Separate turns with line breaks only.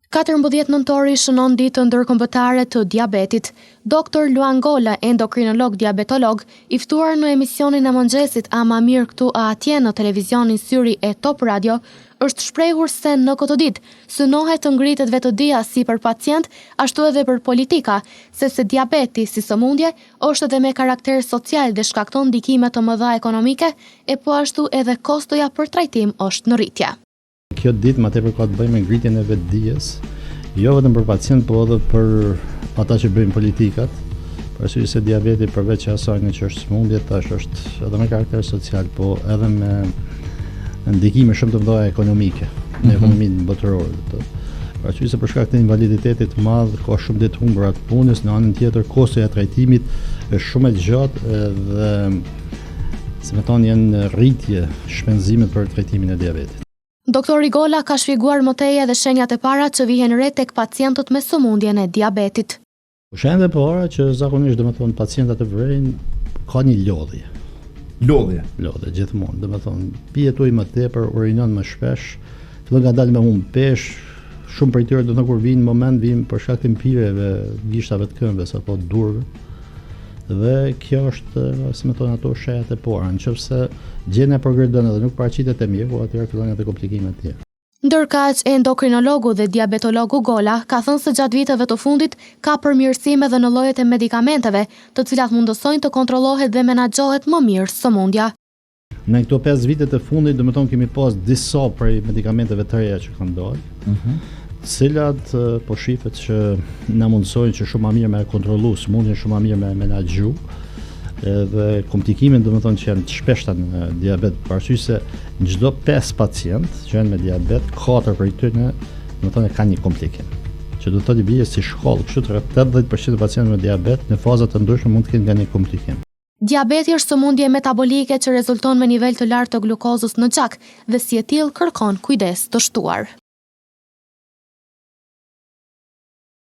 14 nëntori shënon ditë ndërkombëtare të diabetit. Dr. Luan Gola, endokrinolog diabetolog, i ftuar në emisionin e mëngjesit A ma mirë këtu a atje në televizionin Syri e Top Radio, është shprehur se në këtë ditë synohet të ngritet vetëdia si për pacient, ashtu edhe për politika, sepse diabeti si sëmundje është edhe me karakter social dhe shkakton ndikime të mëdha ekonomike, e po ashtu edhe kostoja për trajtim është në rritje.
Kjo ditë më tepër ka të bëjë me ngritjen e vetëdijes, jo vetëm për pacient, por edhe për ata që bëjnë politikat. Për arsye se diabeti përveç asaj që është sëmundje, tash është edhe me karakter social, po edhe me ndikime shumë të mëdha ekonomike në ekonominë botërore. Për arsye se për shkak të invaliditetit të madh ka shumë ditë humbura të punës, në anën tjetër kostoja e trajtimit është shumë e gjatë dhe si më thonë janë rritje shpenzimet për trajtimin e diabetit.
Doktori Gola ka shpjeguar më tej edhe shenjat e para që vihen re tek pacientët me sëmundjen e diabetit.
Shenjat e para që zakonisht domethënë pacientët e vrenjë ka një lodhje. Lodhje gjithmonë, domethënë pijet ujë më tepër, urinon më shpesh, fillon nga dalë me humbë pesh, shumë prej tyre domethënë kur vinë në moment vinë për shkak të mpirjeve, gishtave të këmbës apo durve. Dhe kjo është, si më thonë ato, shenjat e para. Nëse gjendja progredon edhe nuk paraqitet e mirë, atëherë fillojnë ato komplikimet të tjera.
Ndërkaq, endokrinologu dhe diabetologu Gola ka thënë se gjatë viteve të fundit ka përmirësim edhe në llojet e medikamenteve, të cilat mundësojnë të kontrollohet dhe menaxhohet më mirë sëmundja.
Në këto 5 vite të fundit, domethënë kemi pas disa prej medikamenteve të reja që kanë dalë, cilat po shifet që na mundsojnë që shumë më mirë me kontrollu sëmundjen, shumë më mirë me menaxhu dhe komplikimet domethënë që janë të shpeshta në diabet, për arsye se në çdo 5 pacient që janë me diabet, 4 prej tyre domethënë kanë një komplikim. Që do të thotë bie si shkollë, kështu që 80% e pacientëve me diabet në faza të ndryshme mund të kenë nga një komplikim.
Diabeti është sëmundje metabolike që rezulton me nivel të lartë të glukozës në gjak dhe si e tillë kërkon kujdes të shtuar.